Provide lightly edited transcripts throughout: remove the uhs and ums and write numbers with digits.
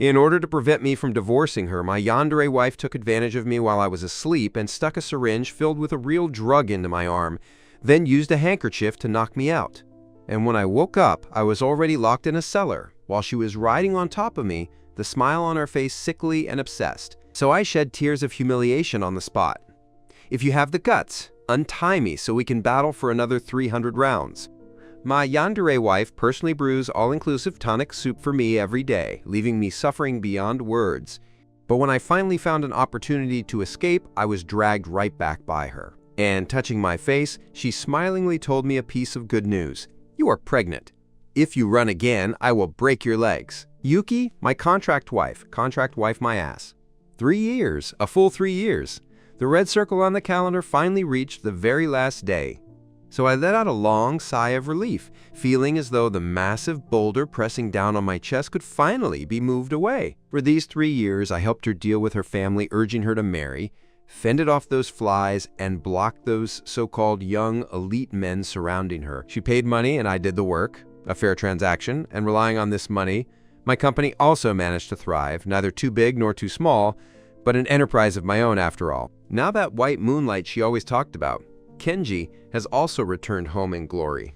In order to prevent me from divorcing her, my Yandere wife took advantage of me while I was asleep and stuck a syringe filled with a real drug into my arm, then used a handkerchief to knock me out. And when I woke up, I was already locked in a cellar, while she was riding on top of me, the smile on her face sickly and obsessed. So I shed tears of humiliation on the spot. If you have the guts, untie me so we can battle for another 300 rounds. My Yandere wife personally brews all-inclusive tonic soup for me every day, leaving me suffering beyond words. But when I finally found an opportunity to escape, I was dragged right back by her. And touching my face, she smilingly told me a piece of good news. You are pregnant. If you run again, I will break your legs. Yuki, my contract wife my ass. 3 years, a full 3 years. The red circle on the calendar finally reached the very last day. So I let out a long sigh of relief, feeling as though the massive boulder pressing down on my chest could finally be moved away. For these 3 years, I helped her deal with her family urging her to marry, fended off those flies, and blocked those so-called young elite men surrounding her. She paid money and I did the work, a fair transaction, and relying on this money, my company also managed to thrive, neither too big nor too small, but an enterprise of my own after all. Now that white moonlight she always talked about, Kenji has also returned home in glory.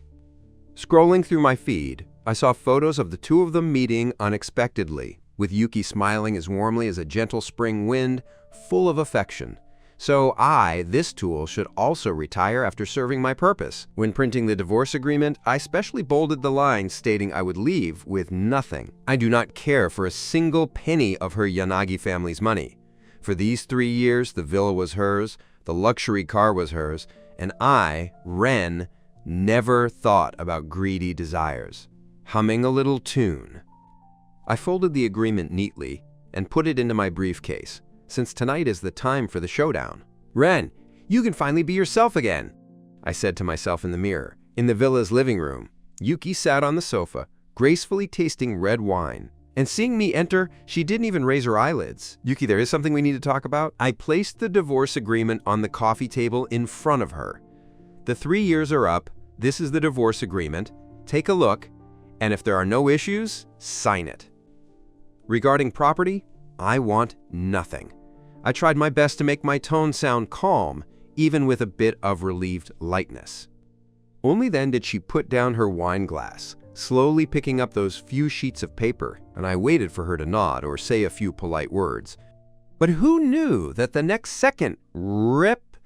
Scrolling through my feed, I saw photos of the two of them meeting unexpectedly, with Yuki smiling as warmly as a gentle spring wind, full of affection. So this tool, should also retire after serving my purpose. When printing the divorce agreement, I specially bolded the line stating I would leave with nothing. I do not care for a single penny of her Yanagi family's money. For these 3 years, the villa was hers, the luxury car was hers, and I, Ren, never thought about greedy desires. Humming a little tune. I folded the agreement neatly and put it into my briefcase, since tonight is the time for the showdown. Ren, you can finally be yourself again, I said to myself in the mirror. In the villa's living room, Yuki sat on the sofa, gracefully tasting red wine. And seeing me enter, she didn't even raise her eyelids. Yuki, there is something we need to talk about. I placed the divorce agreement on the coffee table in front of her. The 3 years are up. This is the divorce agreement. Take a look, and if there are no issues, sign it. Regarding property, I want nothing. I tried my best to make my tone sound calm, even with a bit of relieved lightness. Only then did she put down her wine glass, slowly picking up those few sheets of paper, and I waited for her to nod or say a few polite words. But who knew that the next second, rip,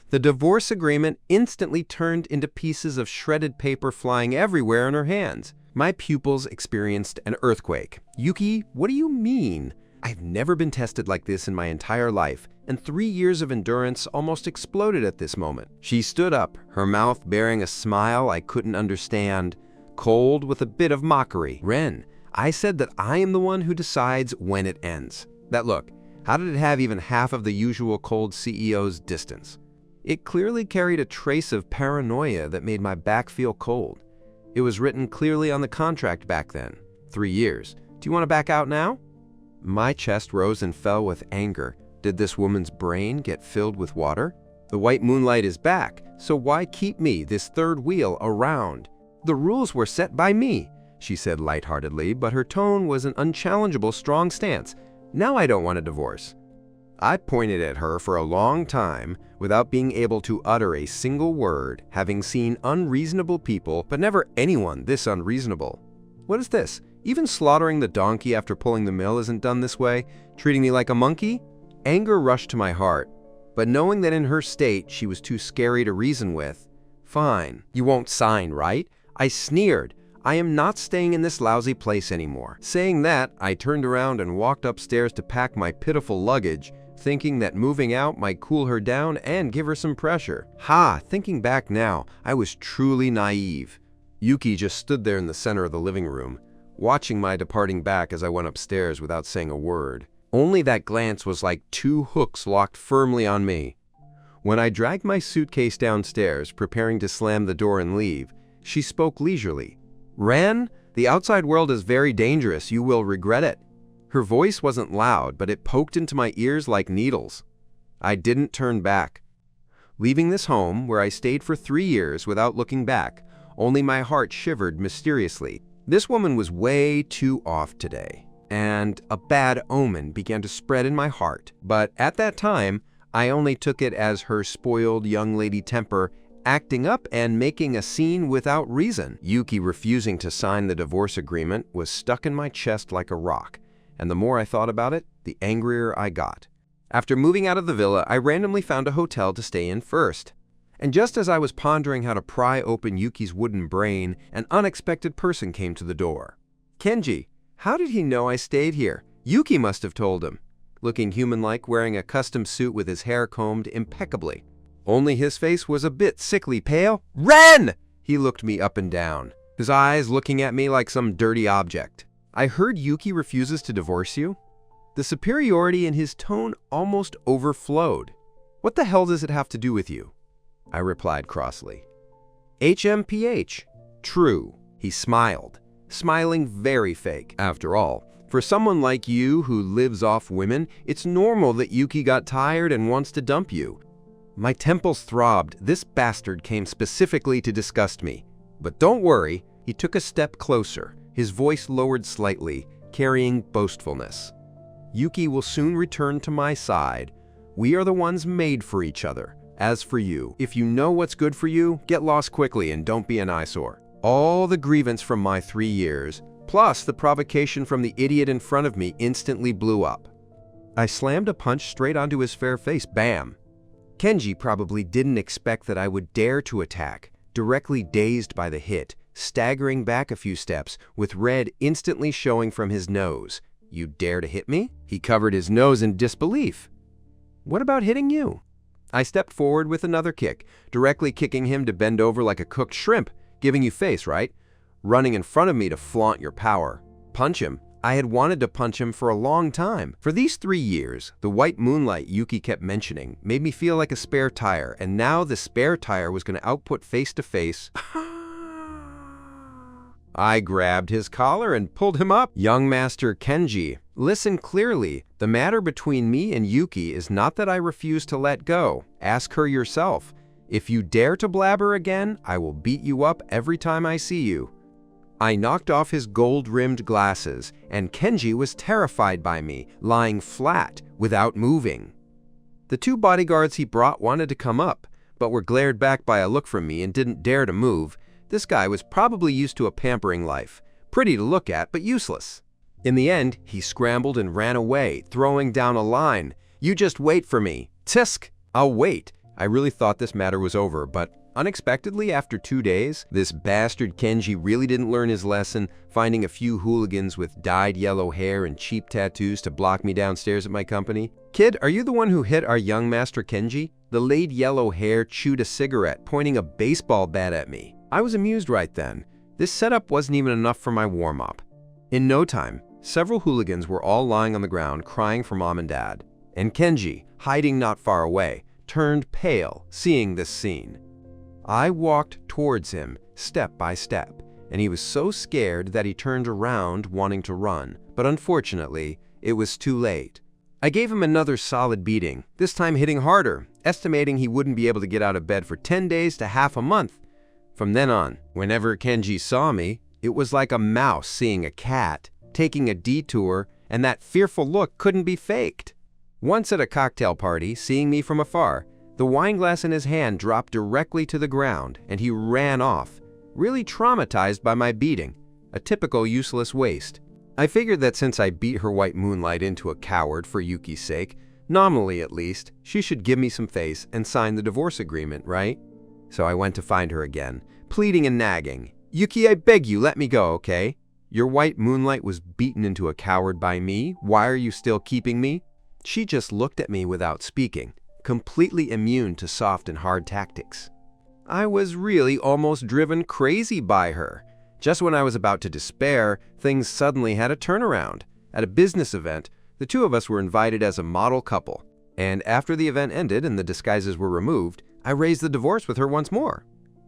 the divorce agreement instantly turned into pieces of shredded paper flying everywhere in her hands. My pupils experienced an earthquake. Yuki, what do you mean? I've never been tested like this in my entire life, and 3 years of endurance almost exploded at this moment. She stood up, her mouth bearing a smile I couldn't understand, cold with a bit of mockery. Ren, I said that I am the one who decides when it ends. That look, how did it have even half of the usual cold CEO's distance? It clearly carried a trace of paranoia that made my back feel cold. It was written clearly on the contract back then. 3 years. Do you want to back out now? My chest rose and fell with anger. Did this woman's brain get filled with water? The white moonlight is back, so why keep me, this third wheel, around? The rules were set by me, she said lightheartedly, but her tone was an unchallengeable strong stance. Now I don't want a divorce. I pointed at her for a long time without being able to utter a single word, having seen unreasonable people, but never anyone this unreasonable. What is this? Even slaughtering the donkey after pulling the mill isn't done this way, treating me like a monkey? Anger rushed to my heart, but knowing that in her state she was too scary to reason with, fine, you won't sign, right? I sneered. I am not staying in this lousy place anymore. Saying that, I turned around and walked upstairs to pack my pitiful luggage, thinking that moving out might cool her down and give her some pressure. Thinking back now, I was truly naive. Yuki just stood there in the center of the living room, watching my departing back as I went upstairs without saying a word. Only that glance was like 2 hooks locked firmly on me. When I dragged my suitcase downstairs, preparing to slam the door and leave, she spoke leisurely. Ren, the outside world is very dangerous. You will regret it. Her voice wasn't loud, but it poked into my ears like needles. I didn't turn back. Leaving this home, where I stayed for 3 years without looking back, only my heart shivered mysteriously. This woman was way too off today. and a bad omen began to spread in my heart. But at that time, I only took it as her spoiled young lady temper acting up and making a scene without reason. Yuki refusing to sign the divorce agreement was stuck in my chest like a rock, and the more I thought about it, the angrier I got. After moving out of the villa, I randomly found a hotel to stay in first. And just as I was pondering how to pry open Yuki's wooden brain, an unexpected person came to the door. "Kenji, how did he know I stayed here? Yuki must have told him." Looking human-like, wearing a custom suit with his hair combed impeccably. Only his face was a bit sickly pale. "Ren!" He looked me up and down, his eyes looking at me like some dirty object. "I heard Yuki refuses to divorce you?" The superiority in his tone almost overflowed. "What the hell does it have to do with you?" I replied crossly. "HMPH. True." He smiled, smiling very fake. "After all, for someone like you who lives off women, it's normal that Yuki got tired and wants to dump you." My temples throbbed. This bastard came specifically to disgust me. But don't worry, he took a step closer, his voice lowered slightly, carrying boastfulness. "Yuki will soon return to my side. We are the ones made for each other. As for you, if you know what's good for you, get lost quickly and don't be an eyesore." All the grievance from my 3 years, plus the provocation from the idiot in front of me, instantly blew up. I slammed a punch straight onto his fair face. Bam! Kenji probably didn't expect that I would dare to attack, directly dazed by the hit, staggering back a few steps, with red instantly showing from his nose. "You dare to hit me?" He covered his nose in disbelief. "What about hitting you?" I stepped forward with another kick, directly kicking him to bend over like a cooked shrimp, giving you face, right? Running in front of me to flaunt your power. Punch him. I had wanted to punch him for a long time. For these 3 years, the white moonlight Yuki kept mentioning made me feel like a spare tire, and now the spare tire was going to output face-to-face. I grabbed his collar and pulled him up. "Young Master Kenji, listen clearly. The matter between me and Yuki is not that I refuse to let go. Ask her yourself. If you dare to blabber again, I will beat you up every time I see you." I knocked off his gold-rimmed glasses, and Kenji was terrified by me, lying flat, without moving. The 2 bodyguards he brought wanted to come up, but were glared back by a look from me and didn't dare to move. This guy was probably used to a pampering life. Pretty to look at, but useless. In the end, he scrambled and ran away, throwing down a line. "You just wait for me. Tisk! I'll wait." I really thought this matter was over, but unexpectedly, after 2 days, this bastard Kenji really didn't learn his lesson, finding a few hooligans with dyed yellow hair and cheap tattoos to block me downstairs at my company. "Kid, are you the one who hit our young Master Kenji?" The laid yellow hair chewed a cigarette, pointing a baseball bat at me. I was amused right then. This setup wasn't even enough for my warm-up. In no time, several hooligans were all lying on the ground crying for mom and dad. And Kenji, hiding not far away, turned pale seeing this scene. I walked towards him, step by step, and he was so scared that he turned around wanting to run, but unfortunately, it was too late. I gave him another solid beating, this time hitting harder, estimating he wouldn't be able to get out of bed for 10 days to half a month. From then on, whenever Kenji saw me, it was like a mouse seeing a cat, taking a detour, and that fearful look couldn't be faked. Once at a cocktail party, seeing me from afar, the wine glass in his hand dropped directly to the ground, and he ran off, really traumatized by my beating, a typical useless waste. I figured that since I beat her white moonlight into a coward for Yuki's sake, nominally at least, she should give me some face and sign the divorce agreement, right? So I went to find her again, pleading and nagging. "Yuki, I beg you, let me go, okay? Your white moonlight was beaten into a coward by me. Why are you still keeping me?" She just looked at me without speaking, completely immune to soft and hard tactics. I was really almost driven crazy by her. Just when I was about to despair, things suddenly had a turnaround. At a business event, the 2 of us were invited as a model couple, and after the event ended and the disguises were removed, I raised the divorce with her once more.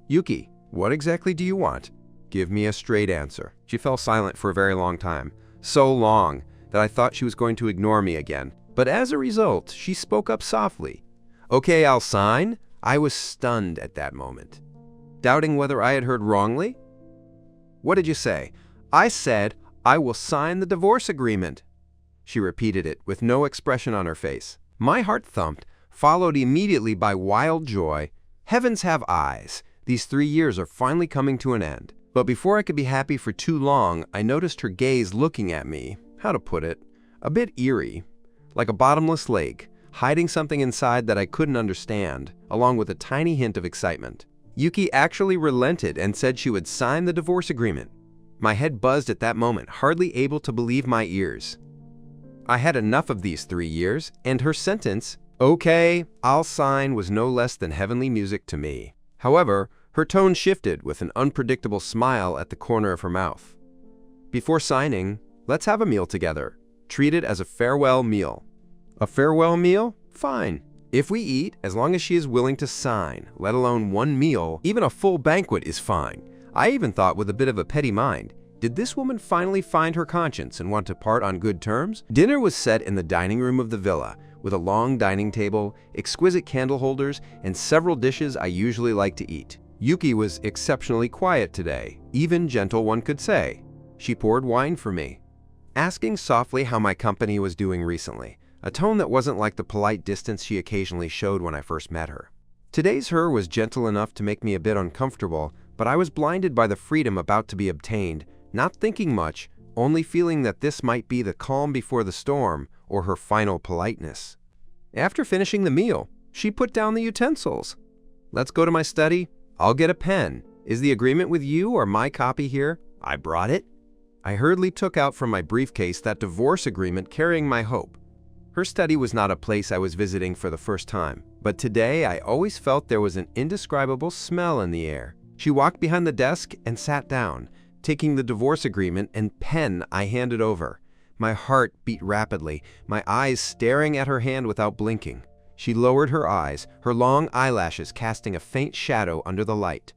"Yuki, what exactly do you want? Give me a straight answer." She fell silent for a very long time, so long that I thought she was going to ignore me again. But as a result, she spoke up softly. "Okay, I'll sign." I was stunned at that moment, doubting whether I had heard wrongly. "What did you say?" "I said, I will sign the divorce agreement." She repeated it with no expression on her face. My heart thumped, followed immediately by wild joy. Heavens have eyes. These 3 years are finally coming to an end. But before I could be happy for too long, I noticed her gaze looking at me, how to put it, a bit eerie, like a bottomless lake, hiding something inside that I couldn't understand, along with a tiny hint of excitement. Yuki actually relented and said she would sign the divorce agreement. My head buzzed at that moment, hardly able to believe my ears. I had enough of these 3 years, and her sentence, "Okay, I'll sign," was no less than heavenly music to me. However, her tone shifted with an unpredictable smile at the corner of her mouth. "Before signing, let's have a meal together. Treat it as a farewell meal." "A farewell meal? Fine. If we eat, as long as she is willing to sign, let alone one meal, even a full banquet is fine." I even thought, with a bit of a petty mind, did this woman finally find her conscience and want to part on good terms? Dinner was set in the dining room of the villa, with a long dining table, exquisite candle holders, and several dishes I usually like to eat. Yuki was exceptionally quiet today, even gentle, one could say. She poured wine for me, asking softly how my company was doing recently, a tone that wasn't like the polite distance she occasionally showed when I first met her. Today's her was gentle enough to make me a bit uncomfortable, but I was blinded by the freedom about to be obtained, not thinking much, only feeling that this might be the calm before the storm or her final politeness. After finishing the meal, she put down the utensils. "Let's go to my study. I'll get a pen. Is the agreement with you or my copy here?" I brought it. I hurriedly took out from my briefcase that divorce agreement carrying my hope. Her study was not a place I was visiting for the first time, but today I always felt there was an indescribable smell in the air. She walked behind the desk and sat down, taking the divorce agreement and pen I handed over. My heart beat rapidly, my eyes staring at her hand without blinking. She lowered her eyes, her long eyelashes casting a faint shadow under the light.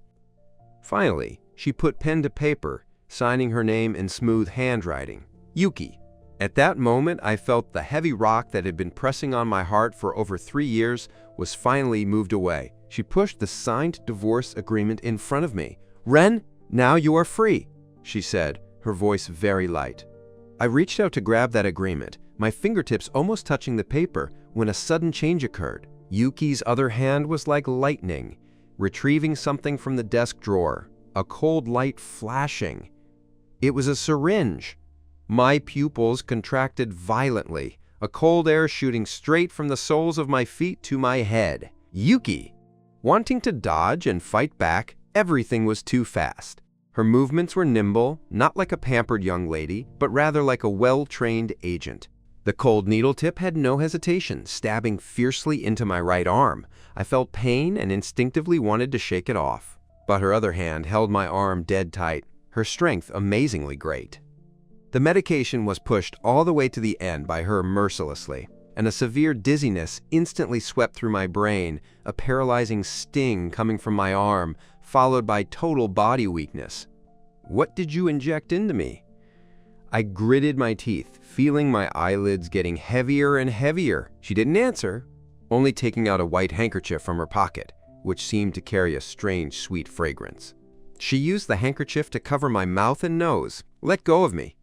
Finally, she put pen to paper, signing her name in smooth handwriting. Yuki. At that moment, I felt the heavy rock that had been pressing on my heart for over 3 years was finally moved away. She pushed the signed divorce agreement in front of me. "Ren, now you are free," she said, her voice very light. I reached out to grab that agreement, my fingertips almost touching the paper, when a sudden change occurred. Yuki's other hand was like lightning, retrieving something from the desk drawer, a cold light flashing. It was a syringe. My pupils contracted violently, a cold air shooting straight from the soles of my feet to my head. Yuki! Wanting to dodge and fight back, everything was too fast. Her movements were nimble, not like a pampered young lady, but rather like a well-trained agent. The cold needle tip had no hesitation, stabbing fiercely into my right arm. I felt pain and instinctively wanted to shake it off. But her other hand held my arm dead tight, her strength amazingly great. The medication was pushed all the way to the end by her mercilessly, and a severe dizziness instantly swept through my brain, a paralyzing sting coming from my arm, followed by total body weakness. "What did you inject into me?" I gritted my teeth, feeling my eyelids getting heavier and heavier. She didn't answer, only taking out a white handkerchief from her pocket, which seemed to carry a strange, sweet fragrance. She used the handkerchief to cover my mouth and nose. "Let go of me."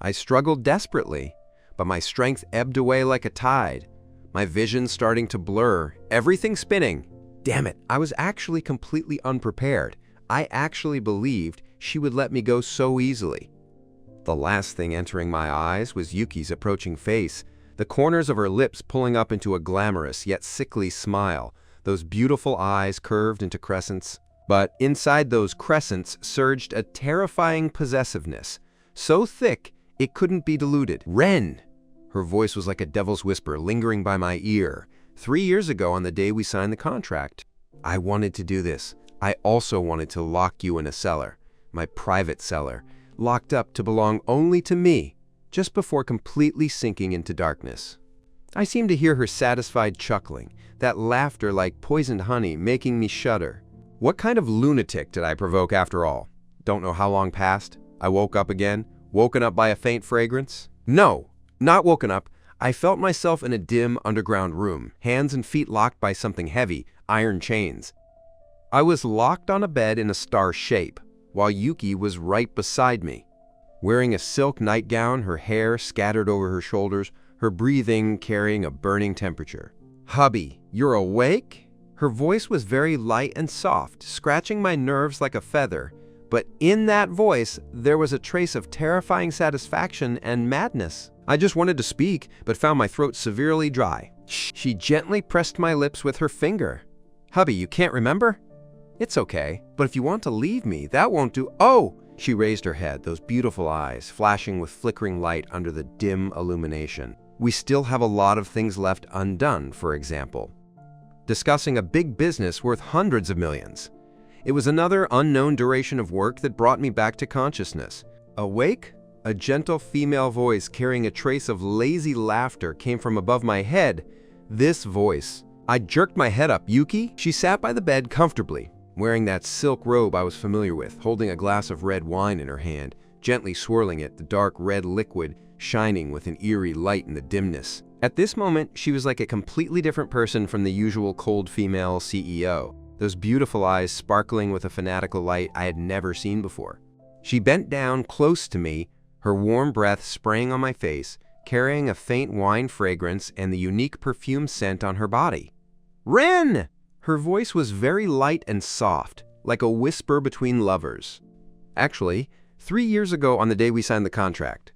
I struggled desperately, but my strength ebbed away like a tide, my vision starting to blur, everything spinning. Damn it, I was actually completely unprepared. I actually believed she would let me go so easily. The last thing entering my eyes was Yuki's approaching face, the corners of her lips pulling up into a glamorous yet sickly smile, those beautiful eyes curved into crescents. But inside those crescents surged a terrifying possessiveness, so thick it couldn't be diluted. "Ren!" Her voice was like a devil's whisper lingering by my ear. 3 years ago, on the day we signed the contract, I wanted to do this. I also wanted to lock you in a cellar, my private cellar, locked up to belong only to me, just before completely sinking into darkness. I seemed to hear her satisfied chuckling, that laughter like poisoned honey making me shudder. What kind of lunatic did I provoke after all? Don't know how long passed. I woke up again, woken up by a faint fragrance. No, not woken up. I felt myself in a dim underground room, hands and feet locked by something heavy, iron chains. I was locked on a bed in a star shape, while Yuki was right beside me. wearing a silk nightgown, her hair scattered over her shoulders, her breathing carrying a burning temperature. "Hubby, you're awake?" Her voice was very light and soft, scratching my nerves like a feather. But in that voice, there was a trace of terrifying satisfaction and madness. I just wanted to speak, but found my throat severely dry. She gently pressed my lips with her finger. "Hubby, you can't remember? It's okay, but if you want to leave me, that won't do." "Oh!" She raised her head, those beautiful eyes flashing with flickering light under the dim illumination. "We still have a lot of things left undone, for example. Discussing a big business worth hundreds of millions." It was another unknown duration of work that brought me back to consciousness. Awake? A gentle female voice carrying a trace of lazy laughter came from above my head. This voice. I jerked my head up. "Yuki?" She sat by the bed comfortably, wearing that silk robe I was familiar with, holding a glass of red wine in her hand, gently swirling it, the dark red liquid shining with an eerie light in the dimness. At this moment, she was like a completely different person from the usual cold female CEO, those beautiful eyes sparkling with a fanatical light I had never seen before. She bent down close to me, her warm breath spraying on my face, carrying a faint wine fragrance and the unique perfume scent on her body. "Rin!" Her voice was very light and soft, like a whisper between lovers. "Actually, 3 years ago on the day we signed the contract."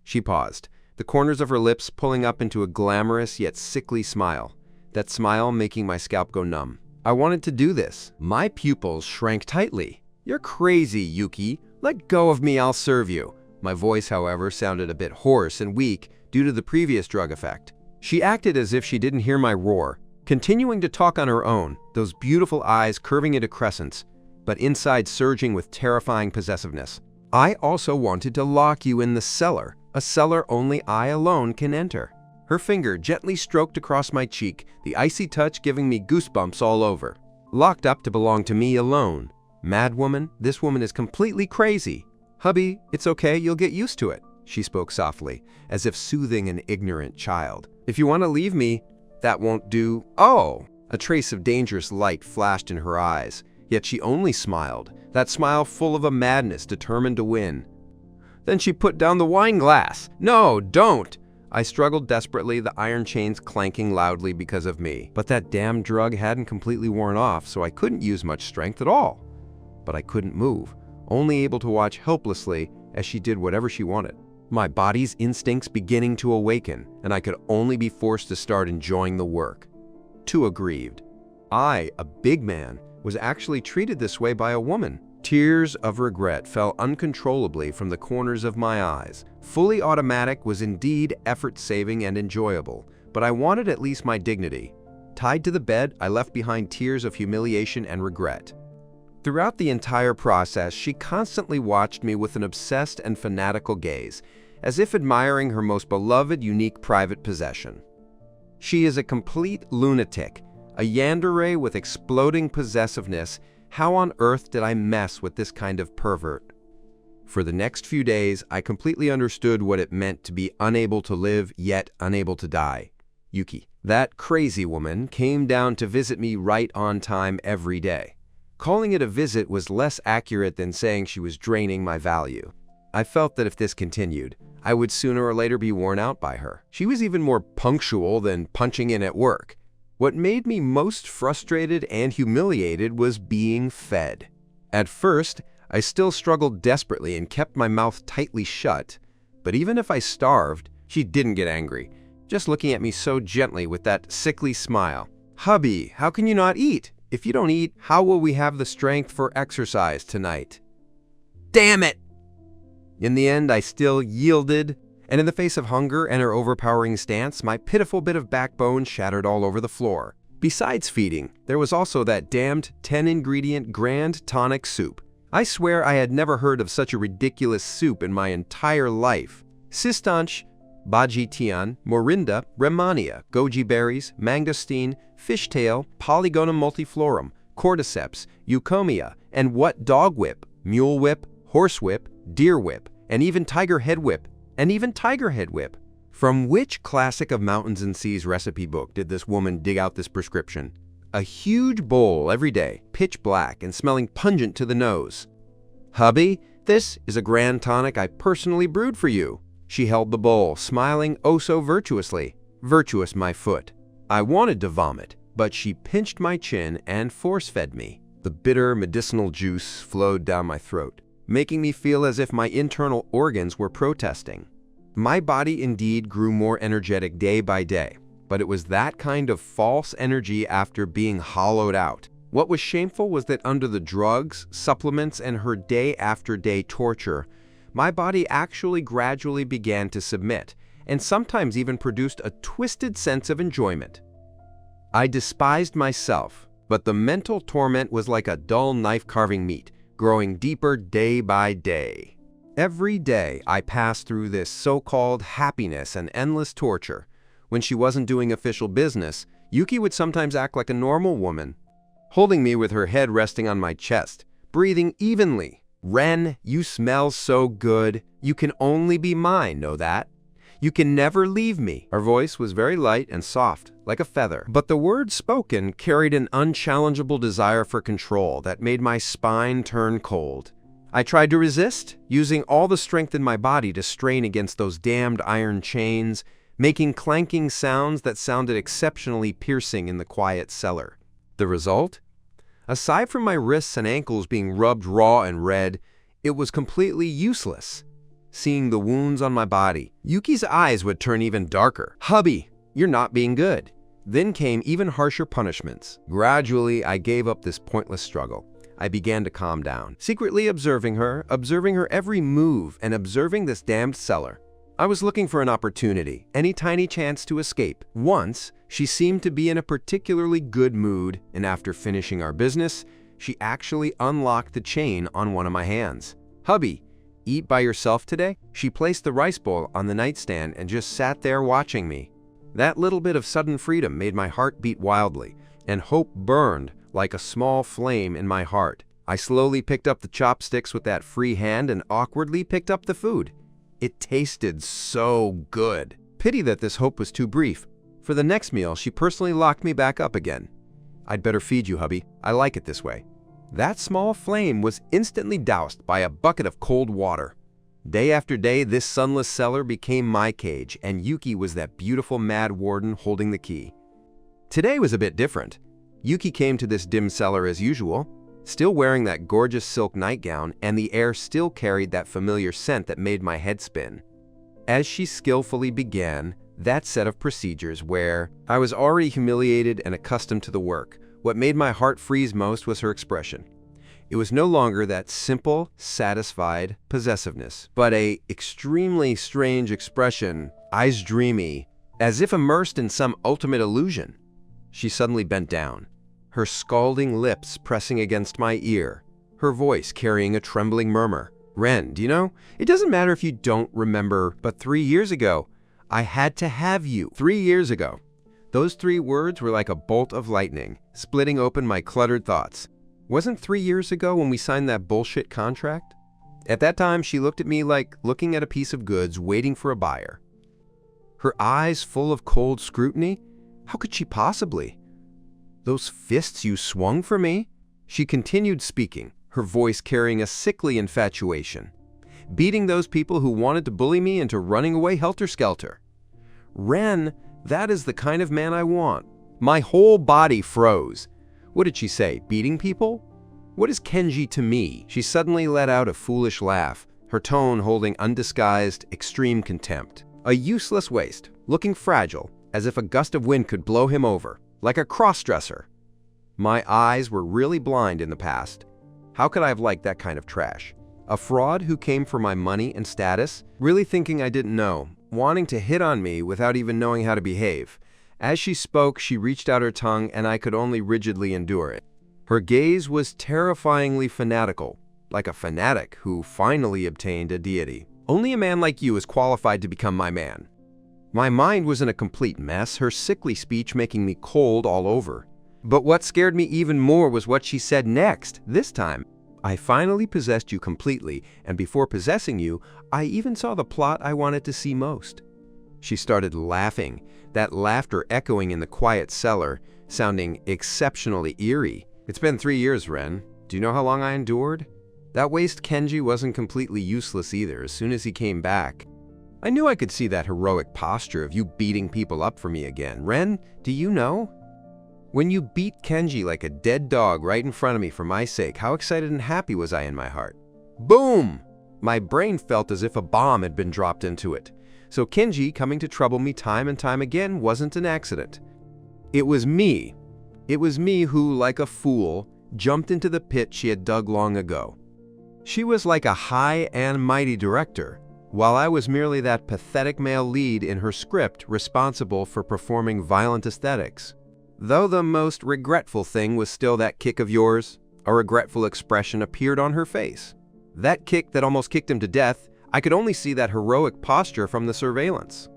She paused, the corners of her lips pulling up into a glamorous yet sickly smile, that smile making my scalp go numb. I wanted to do this. My pupils shrank tightly. "You're crazy, Yuki. Let go of me, I'll serve you." My voice, however, sounded a bit hoarse and weak due to the previous drug effect. She acted as if she didn't hear my roar, continuing to talk on her own, those beautiful eyes curving into crescents, but inside surging with terrifying possessiveness. "I also wanted to lock you in the cellar, a cellar only I alone can enter." Her finger gently stroked across my cheek, the icy touch giving me goosebumps all over. "Locked up to belong to me alone. Mad woman, this woman is completely crazy." "Hubby, it's okay, you'll get used to it," she spoke softly, as if soothing an ignorant child. "If you want to leave me, that won't do." "Oh!" A trace of dangerous light flashed in her eyes, yet she only smiled, that smile full of a madness determined to win. Then she put down the wine glass. "No, don't!" I struggled desperately, the iron chains clanking loudly because of me. But that damn drug hadn't completely worn off, so I couldn't use much strength at all. But I couldn't move, only able to watch helplessly as she did whatever she wanted. My body's instincts beginning to awaken, and I could only be forced to start enjoying the work. Too aggrieved. I, a big man, was actually treated this way by a woman. Tears of regret fell uncontrollably from the corners of my eyes. Fully automatic was indeed effort-saving and enjoyable, but I wanted at least my dignity. Tied to the bed, I left behind tears of humiliation and regret. Throughout the entire process, she constantly watched me with an obsessed and fanatical gaze, as if admiring her most beloved, unique private possession. She is a complete lunatic, a yandere with exploding possessiveness. How on earth did I mess with this kind of pervert? For the next few days, I completely understood what it meant to be unable to live, yet unable to die. Yuki, that crazy woman, came down to visit me right on time every day. Calling it a visit was less accurate than saying she was draining my value. I felt that if this continued, I would sooner or later be worn out by her. She was even more punctual than punching in at work. What made me most frustrated and humiliated was being fed. At first, I still struggled desperately and kept my mouth tightly shut. But even if I starved, she didn't get angry, just looking at me so gently with that sickly smile. "Hubby, how can you not eat? If you don't eat, how will we have the strength for exercise tonight?" Damn it! In the end, I still yielded, and in the face of hunger and her overpowering stance, my pitiful bit of backbone shattered all over the floor. Besides feeding, there was also that damned 10-ingredient grand tonic soup. I swear I had never heard of such a ridiculous soup in my entire life. Sistanch, Bajitian, Morinda, Remania, goji berries, mangosteen, fishtail, Polygonum multiflorum, cordyceps, eucomia, and what dog whip, mule whip, horse whip, deer whip, and even tiger head whip. From which classic of mountains and seas recipe book did this woman dig out this prescription? A huge bowl every day, pitch black and smelling pungent to the nose. "Hubby, This is a grand tonic I personally brewed for you." She held the bowl, smiling oh so virtuously. Virtuous my foot. I wanted to vomit, but she pinched my chin and force-fed me. The bitter medicinal juice flowed down my throat, making me feel as if my internal organs were protesting. My body indeed grew more energetic day by day, but it was that kind of false energy after being hollowed out. What was shameful was that under the drugs, supplements, and her day-after-day torture, my body actually gradually began to submit, and sometimes even produced a twisted sense of enjoyment. I despised myself, but the mental torment was like a dull knife carving meat, growing deeper day by day. Every day I passed through this so-called happiness and endless torture. When she wasn't doing official business, Yuki would sometimes act like a normal woman, holding me with her head resting on my chest, breathing evenly. "Ren, you smell so good. You can only be mine, know that? You can never leave me." Her voice was very light and soft, like a feather, but the words spoken carried an unchallengeable desire for control that made my spine turn cold. I tried to resist, using all the strength in my body to strain against those damned iron chains, making clanking sounds that sounded exceptionally piercing in the quiet cellar. The result? Aside from my wrists and ankles being rubbed raw and red, it was completely useless. Seeing the wounds on my body, Yuki's eyes would turn even darker. "Hubby, you're not being good." Then came even harsher punishments. Gradually, I gave up this pointless struggle. I began to calm down, secretly observing her every move, and observing this damned cellar. I was looking for an opportunity, any tiny chance to escape. Once, she seemed to be in a particularly good mood, and after finishing our business, she actually unlocked the chain on one of my hands. "Hubby, eat by yourself today?" She placed the rice bowl on the nightstand and just sat there watching me. That little bit of sudden freedom made my heart beat wildly, and hope burned like a small flame in my heart. I slowly picked up the chopsticks with that free hand and awkwardly picked up the food. It tasted so good. Pity that this hope was too brief. For the next meal, she personally locked me back up again. "I'd better feed you, hubby. I like it this way." That small flame was instantly doused by a bucket of cold water. Day after day, this sunless cellar became my cage, and Yuki was that beautiful mad warden holding the key. Today was a bit different. Yuki came to this dim cellar as usual, still wearing that gorgeous silk nightgown, and the air still carried that familiar scent that made my head spin. As she skillfully began that set of procedures where I was already humiliated and accustomed to the work, what made my heart freeze most was her expression. It was no longer that simple, satisfied possessiveness, but a extremely strange expression, eyes dreamy, as if immersed in some ultimate illusion. She suddenly bent down, her scalding lips pressing against my ear, her voice carrying a trembling murmur. "Ren, do you know, it doesn't matter if you don't remember, but 3 years ago, I had to have you. 3 years ago." Those 3 words were like a bolt of lightning, splitting open my cluttered thoughts. Wasn't 3 years ago when we signed that bullshit contract? At that time, she looked at me like looking at a piece of goods waiting for a buyer. Her eyes full of cold scrutiny? How could she possibly? "Those fists you swung for me?" She continued speaking, her voice carrying a sickly infatuation. "Beating those people who wanted to bully me into running away helter-skelter. Ren, that is the kind of man I want." My whole body froze. What did she say? Beating people? What is Kenji to me? She suddenly let out a foolish laugh, her tone holding undisguised, extreme contempt. A useless waste, looking fragile, as if a gust of wind could blow him over, like a cross-dresser. My eyes were really blind in the past. How could I have liked that kind of trash? A fraud who came for my money and status, really thinking I didn't know, wanting to hit on me without even knowing how to behave. As she spoke, she reached out her tongue, and I could only rigidly endure it. Her gaze was terrifyingly fanatical, like a fanatic who finally obtained a deity. "Only a man like you is qualified to become my man." My mind was in a complete mess, her sickly speech making me cold all over. But what scared me even more was what she said next. This time, "I finally possessed you completely, and before possessing you, I even saw the plot I wanted to see most." She started laughing, that laughter echoing in the quiet cellar, sounding exceptionally eerie. "It's been 3 years, Ren. Do you know how long I endured? That waste Kenji wasn't completely useless either. As soon as he came back, I knew I could see that heroic posture of you beating people up for me again. Ren, do you know? When you beat Kenji like a dead dog right in front of me for my sake, how excited and happy was I in my heart? Boom! My brain felt as if a bomb had been dropped into it. So Kenji coming to trouble me time and time again wasn't an accident. It was me. It was me who, like a fool, jumped into the pit she had dug long ago. She was like a high and mighty director, while I was merely that pathetic male lead in her script responsible for performing violent aesthetics. Though the most regretful thing was still that kick of yours, a regretful expression appeared on her face. That kick that almost kicked him to death, I could only see that heroic posture from the surveillance.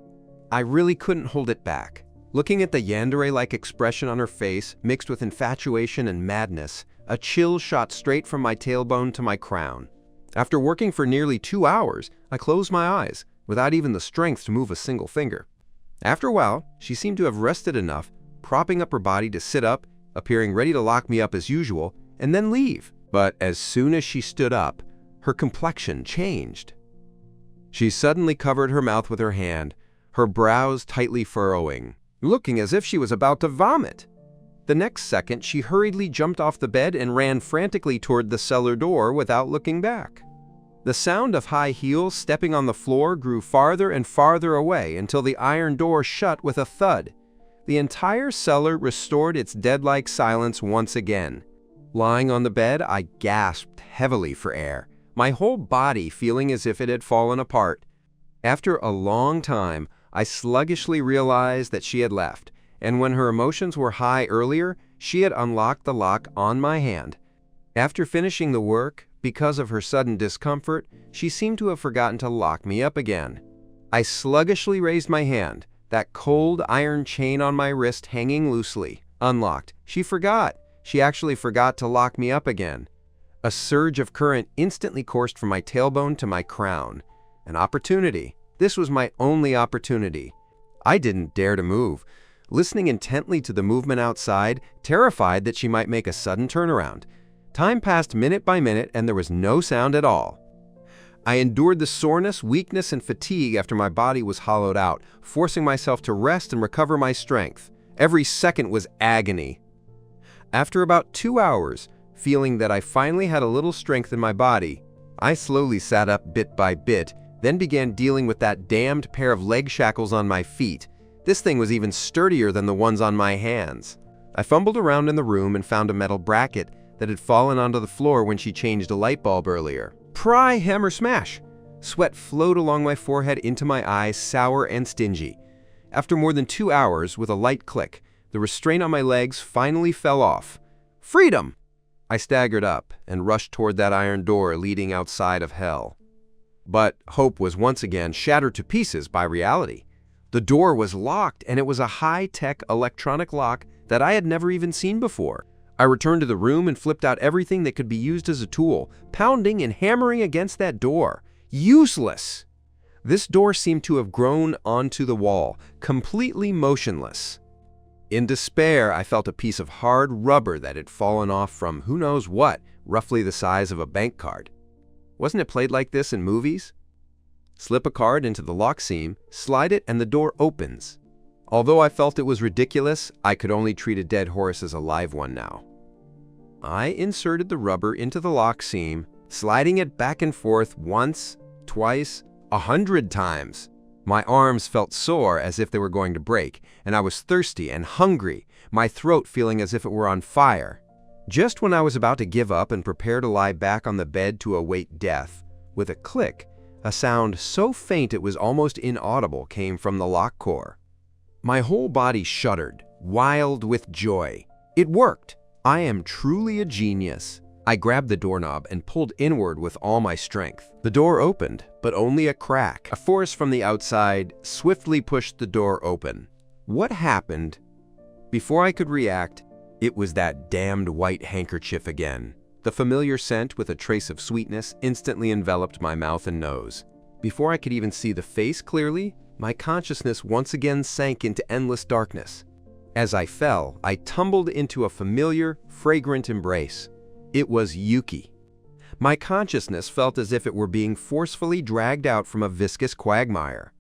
I really couldn't hold it back. Looking at the Yandere-like expression on her face, mixed with infatuation and madness, a chill shot straight from my tailbone to my crown. After working for nearly 2 hours, I closed my eyes, without even the strength to move a single finger. After a while, she seemed to have rested enough, propping up her body to sit up, appearing ready to lock me up as usual, and then leave. But as soon as she stood up, her complexion changed. She suddenly covered her mouth with her hand, her brows tightly furrowing, looking as if she was about to vomit. The next second, she hurriedly jumped off the bed and ran frantically toward the cellar door without looking back. The sound of high heels stepping on the floor grew farther and farther away until the iron door shut with a thud. The entire cellar restored its dead-like silence once again. Lying on the bed, I gasped heavily for air, my whole body feeling as if it had fallen apart. After a long time, I sluggishly realized that she had left, and when her emotions were high earlier, she had unlocked the lock on my hand. After finishing the work, because of her sudden discomfort, she seemed to have forgotten to lock me up again. I sluggishly raised my hand, that cold iron chain on my wrist hanging loosely, unlocked. She forgot. She actually forgot to lock me up again. A surge of current instantly coursed from my tailbone to my crown. An opportunity. This was my only opportunity. I didn't dare to move, listening intently to the movement outside, terrified that she might make a sudden turnaround. Time passed minute by minute, and there was no sound at all. I endured the soreness, weakness, and fatigue after my body was hollowed out, forcing myself to rest and recover my strength. Every second was agony. After about 2 hours, feeling that I finally had a little strength in my body, I slowly sat up bit by bit, then began dealing with that damned pair of leg shackles on my feet. This thing was even sturdier than the ones on my hands. I fumbled around in the room and found a metal bracket that had fallen onto the floor when she changed a light bulb earlier. Pry, hammer, smash! Sweat flowed along my forehead into my eyes, sour and stingy. After more than 2 hours, with a light click, the restraint on my legs finally fell off. Freedom! I staggered up and rushed toward that iron door leading outside of hell. But hope was once again shattered to pieces by reality. The door was locked, and it was a high-tech electronic lock that I had never even seen before. I returned to the room and flipped out everything that could be used as a tool, pounding and hammering against that door. Useless! This door seemed to have grown onto the wall, completely motionless. In despair, I felt a piece of hard rubber that had fallen off from who knows what, roughly the size of a bank card. Wasn't it played like this in movies? Slip a card into the lock seam, slide it, and the door opens. Although I felt it was ridiculous, I could only treat a dead horse as a live one now. I inserted the rubber into the lock seam, sliding it back and forth once, twice, 100 times. My arms felt sore as if they were going to break, and I was thirsty and hungry, my throat feeling as if it were on fire. Just when I was about to give up and prepare to lie back on the bed to await death, with a click, a sound so faint it was almost inaudible came from the lock core. My whole body shuddered, wild with joy. It worked! I am truly a genius. I grabbed the doorknob and pulled inward with all my strength. The door opened, but only a crack. A force from the outside swiftly pushed the door open. What happened? Before I could react, it was that damned white handkerchief again. The familiar scent with a trace of sweetness instantly enveloped my mouth and nose. Before I could even see the face clearly, my consciousness once again sank into endless darkness. As I fell, I tumbled into a familiar, fragrant embrace. It was Yuki. My consciousness felt as if it were being forcefully dragged out from a viscous quagmire.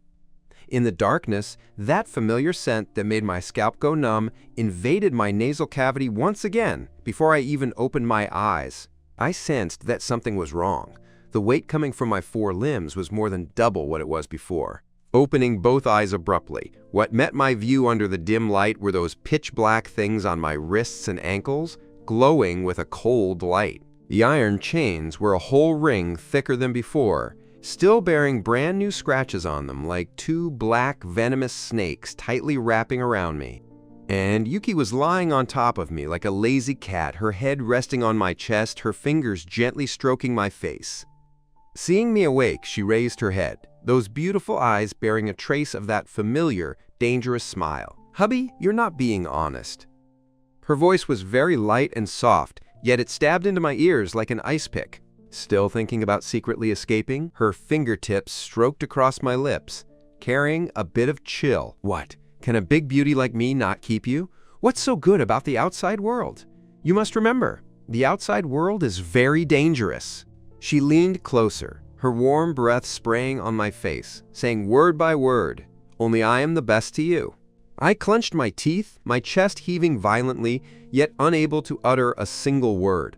In the darkness, that familiar scent that made my scalp go numb invaded my nasal cavity once again before I even opened my eyes. I sensed that something was wrong. The weight coming from my four limbs was more than double what it was before. Opening both eyes abruptly, what met my view under the dim light were those pitch-black things on my wrists and ankles, glowing with a cold light. The iron chains were a whole ring thicker than before, still bearing brand new scratches on them like two black, venomous snakes tightly wrapping around me. And Yuki was lying on top of me like a lazy cat, her head resting on my chest, her fingers gently stroking my face. Seeing me awake, she raised her head, those beautiful eyes bearing a trace of that familiar, dangerous smile. "Hubby, you're not being honest." Her voice was very light and soft, yet it stabbed into my ears like an ice pick. Still thinking about secretly escaping, her fingertips stroked across my lips, carrying a bit of chill. "What? Can a big beauty like me not keep you? What's so good about the outside world? You must remember, the outside world is very dangerous." She leaned closer, her warm breath spraying on my face, saying word by word, "Only I am the best to you." I clenched my teeth, my chest heaving violently, yet unable to utter a single word.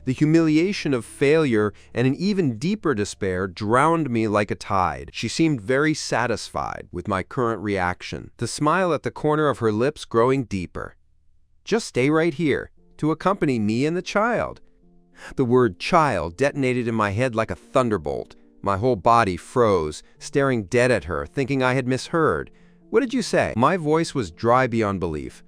The humiliation of failure and an even deeper despair drowned me like a tide. She seemed very satisfied with my current reaction, the smile at the corner of her lips growing deeper. "Just stay right here, to accompany me and the child." The word child detonated in my head like a thunderbolt. My whole body froze, staring dead at her, thinking I had misheard. "What did you say?" My voice was dry beyond belief.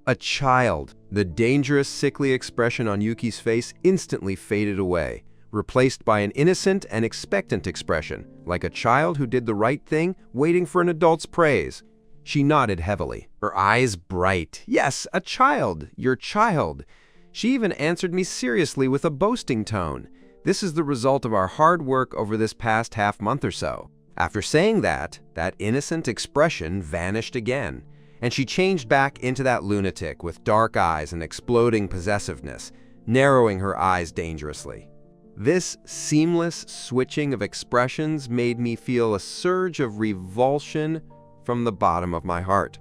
"A child." The dangerous, sickly expression on Yuki's face instantly faded away, replaced by an innocent and expectant expression, like a child who did the right thing, waiting for an adult's praise. She nodded heavily, her eyes bright. "Yes, a child, your child." She even answered me seriously with a boasting tone. "This is the result of our hard work over this past half-month or so." After saying that innocent expression vanished again, and she changed back into that lunatic with dark eyes and exploding possessiveness, narrowing her eyes dangerously. This seamless switching of expressions made me feel a surge of revulsion from the bottom of my heart.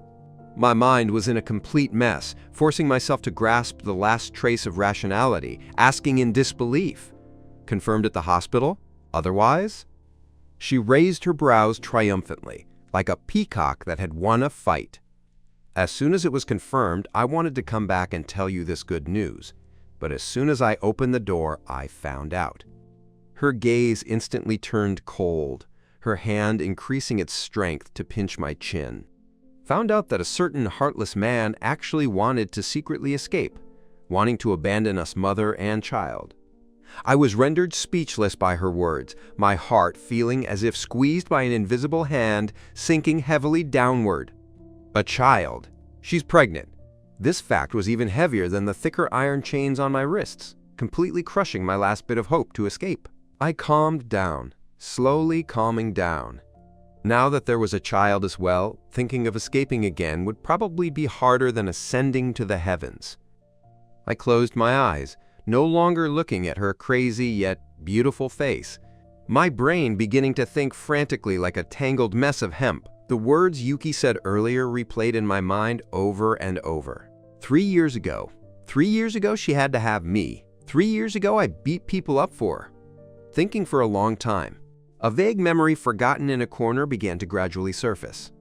My mind was in a complete mess, forcing myself to grasp the last trace of rationality, asking in disbelief. "Confirmed at the hospital? Otherwise?" She raised her brows triumphantly, like a peacock that had won a fight. "As soon as it was confirmed, I wanted to come back and tell you this good news. But as soon as I opened the door, I found out." Her gaze instantly turned cold, her hand increasing its strength to pinch my chin. "Found out that a certain heartless man actually wanted to secretly escape, wanting to abandon us mother and child." I was rendered speechless by her words, my heart feeling as if squeezed by an invisible hand, sinking heavily downward. A child. She's pregnant. This fact was even heavier than the thicker iron chains on my wrists, completely crushing my last bit of hope to escape. I calmed down, slowly calming down. Now that there was a child as well, thinking of escaping again would probably be harder than ascending to the heavens. I closed my eyes, no longer looking at her crazy yet beautiful face, my brain beginning to think frantically like a tangled mess of hemp. The words Yuki said earlier replayed in my mind over and over. 3 years ago. 3 years ago she had to have me. 3 years ago I beat people up for her. Thinking for a long time. A vague memory forgotten in a corner began to gradually surface.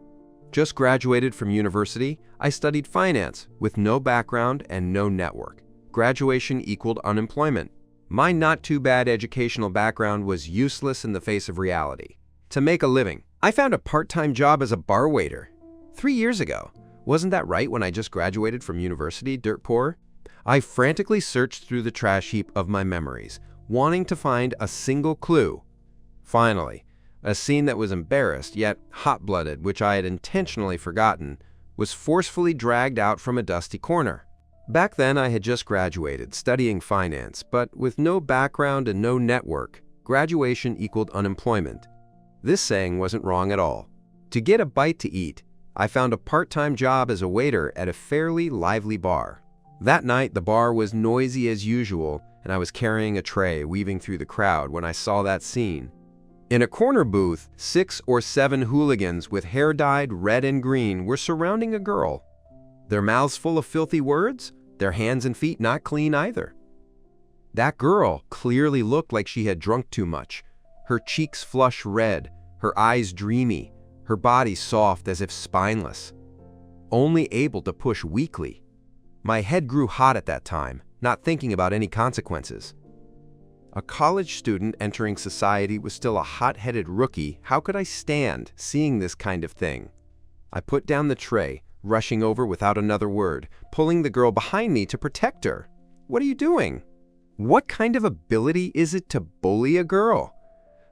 Just graduated from university, I studied finance with no background and no network. Graduation equaled unemployment. My not-too-bad educational background was useless in the face of reality. To make a living, I found a part-time job as a bar waiter. 3 years ago. Wasn't that right when I just graduated from university, dirt poor? I frantically searched through the trash heap of my memories, wanting to find a single clue. Finally, a scene that was embarrassed yet hot-blooded, which I had intentionally forgotten, was forcefully dragged out from a dusty corner. Back then I had just graduated, studying finance, but with no background and no network, graduation equaled unemployment. This saying wasn't wrong at all. To get a bite to eat, I found a part-time job as a waiter at a fairly lively bar. That night the bar was noisy as usual, and I was carrying a tray, weaving through the crowd when I saw that scene. In a corner booth, 6 or 7 hooligans with hair dyed red and green were surrounding a girl. Their mouths full of filthy words, their hands and feet not clean either. That girl clearly looked like she had drunk too much. Her cheeks flush red, her eyes dreamy, her body soft as if spineless. Only able to push weakly. My head grew hot at that time, not thinking about any consequences. A college student entering society was still a hot-headed rookie. How could I stand seeing this kind of thing? I put down the tray, rushing over without another word, pulling the girl behind me to protect her. What are you doing? What kind of ability is it to bully a girl?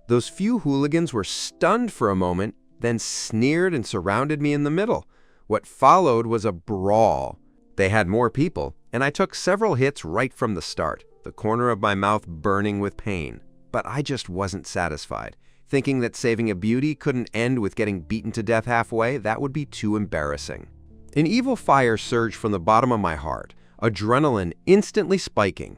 Those few hooligans were stunned for a moment, then sneered and surrounded me in the middle. What followed was a brawl. They had more people, and I took several hits right from the start, the corner of my mouth burning with pain. But I just wasn't satisfied. Thinking that saving a beauty couldn't end with getting beaten to death halfway, that would be too embarrassing. An evil fire surged from the bottom of my heart, adrenaline instantly spiking.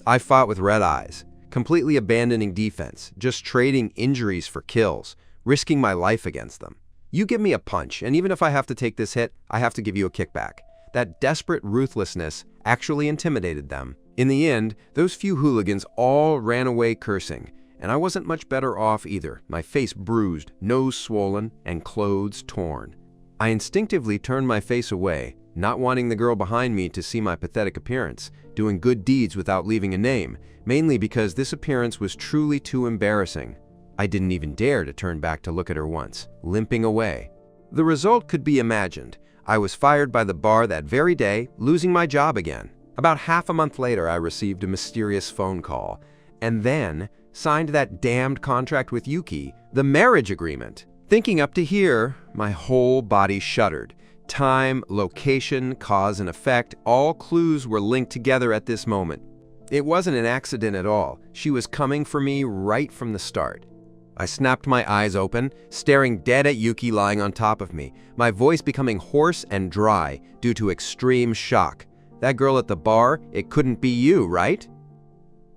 I fought with red eyes, completely abandoning defense, just trading injuries for kills, risking my life against them. You give me a punch, and even if I have to take this hit, I have to give you a kickback. That desperate ruthlessness actually intimidated them. In the end, those few hooligans all ran away cursing, and I wasn't much better off either, my face bruised, nose swollen, and clothes torn. I instinctively turned my face away, not wanting the girl behind me to see my pathetic appearance, doing good deeds without leaving a name, mainly because this appearance was truly too embarrassing. I didn't even dare to turn back to look at her once, limping away. The result could be imagined. I was fired by the bar that very day, losing my job again. About half a month later, I received a mysterious phone call, and then signed that damned contract with Yuki, the marriage agreement. Thinking up to here, my whole body shuddered. Time, location, cause and effect, all clues were linked together at this moment. It wasn't an accident at all. She was coming for me right from the start. I snapped my eyes open, staring dead at Yuki lying on top of me, my voice becoming hoarse and dry due to extreme shock. That girl at the bar, it couldn't be you, right?